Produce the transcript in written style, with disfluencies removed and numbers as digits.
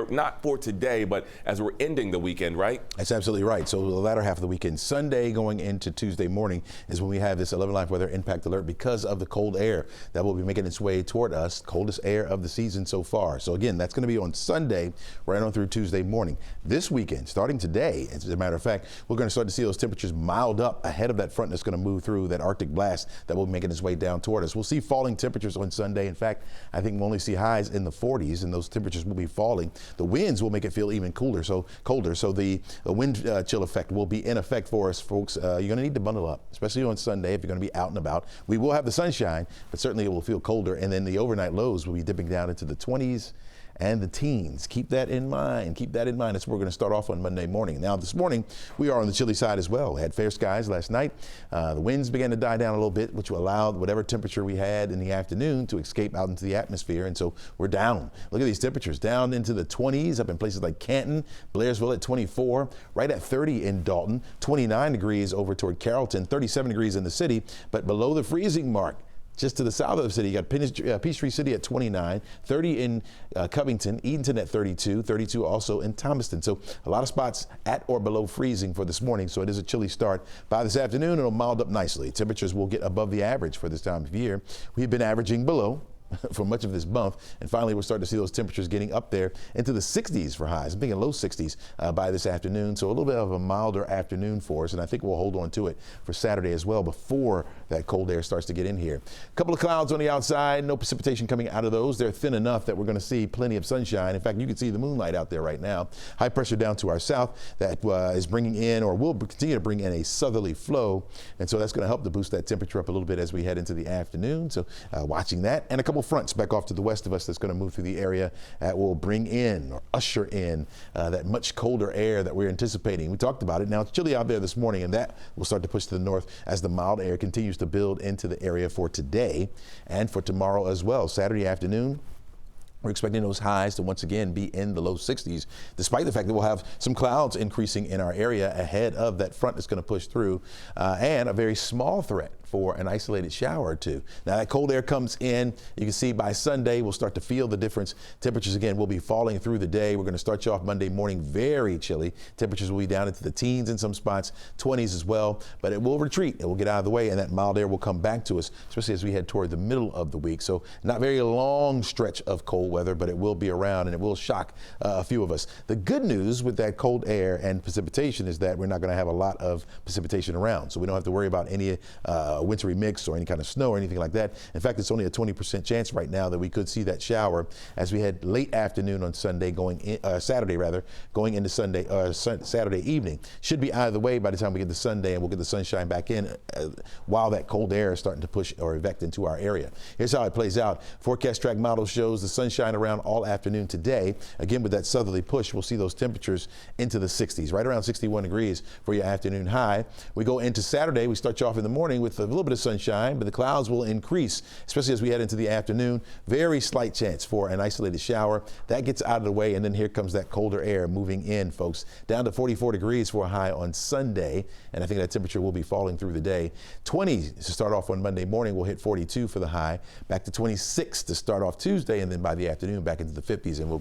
not for today, but as we're ending the weekend, right? That's absolutely right. So the latter half of the weekend, Sunday going into Tuesday morning, is when we have this 11 live weather impact alert because of the cold air that will be making its way toward us, coldest air of the season so far. So again, that's going to be on Sunday right on through Tuesday morning. This weekend, starting today, as a matter of fact, we're going to start to see those temperatures mild up ahead of that front that's going to move through, that Arctic blast that will be making its way down toward us. We'll see falling temperatures on Sunday. In fact, I think we'll only see highs in the 40s, and those temperatures will be falling. The winds will make it feel even colder. So the wind chill effect will be in effect for us, folks. You're going to need to bundle up, especially on Sunday if you're going to be out and about. We will have the sunshine, but certainly it will feel colder. And then the overnight lows will be dipping down into the 20s and the teens. Keep that in mind. Keep that in mind. That's where we're going to start off on Monday morning. Now, this morning, we are on the chilly side as well. We had fair skies last night. The winds began to die down a little bit, which allowed whatever temperature we had in the afternoon to escape out into the atmosphere. And so we're down. Look at these temperatures down into the 20s up in places like Canton, Blairsville at 24, right at 30 in Dalton, 29 degrees over toward Carrollton, 37 degrees in the city, but below the freezing mark. Just to the south of the city, you got Peachtree City at 29, 30 in Covington, Eatonton at 32, 32 also in Thomaston. So a lot of spots at or below freezing for this morning. So it is a chilly start. By this afternoon, it'll mild up nicely. Temperatures will get above the average for this time of year. We've been averaging below for much of this month, and finally we're starting to see those temperatures getting up there into the 60s for highs. I'm thinking low 60s by this afternoon, so a little bit of a milder afternoon for us, and I think we'll hold on to it for Saturday as well before that cold air starts to get in here. A couple of clouds on the outside, no precipitation coming out of those. They're thin enough that we're going to see plenty of sunshine. In fact, you can see the moonlight out there right now. High pressure down to our south that is bringing in, or will continue to bring in, a southerly flow, and so that's going to help to boost that temperature up a little bit as we head into the afternoon. So watching that, and a couple fronts back off to the west of us that's going to move through the area that will bring in or usher in that much colder air that we're anticipating. We talked about it. Now it's chilly out there this morning, and that will start to push to the north as the mild air continues to build into the area for today and for tomorrow as well. Saturday afternoon, we're expecting those highs to once again be in the low 60s, despite the fact that we'll have some clouds increasing in our area ahead of that front that's going to push through, and a very small threat for an isolated shower or two. Now that cold air comes in, you can see by Sunday we'll start to feel the difference. Temperatures again will be falling through the day. We're going to start you off Monday morning very chilly. Temperatures will be down into the teens in some spots, 20s as well, but it will retreat. It will get out of the way, and that mild air will come back to us, especially as we head toward the middle of the week. So not very long stretch of cold weather, but it will be around and it will shock a few of us. The good news with that cold air and precipitation is that we're not going to have a lot of precipitation around, so we don't have to worry about any wintry mix or any kind of snow or anything like that. In fact, it's only a 20% chance right now that we could see that shower as we head late afternoon on Sunday, Saturday rather, going into Saturday evening. Should be out of the way by the time we get to Sunday, and we'll get the sunshine back in while that cold air is starting to push or evect into our area. Here's how it plays out. Forecast track model shows the sunshine around all afternoon today. Again, with that southerly push, we'll see those temperatures into the 60s, right around 61 degrees for your afternoon high. We go into Saturday, we start you off in the morning with a little bit of sunshine, but the clouds will increase, especially as we head into the afternoon. Very slight chance for an isolated shower. That gets out of the way, and then here comes that colder air moving in, folks. Down to 44 degrees for a high on Sunday, and I think that temperature will be falling through the day. 20 to start off on Monday morning. We'll hit 42 for the high. Back to 26 to start off Tuesday, and then by the afternoon back into the 50s, and we'll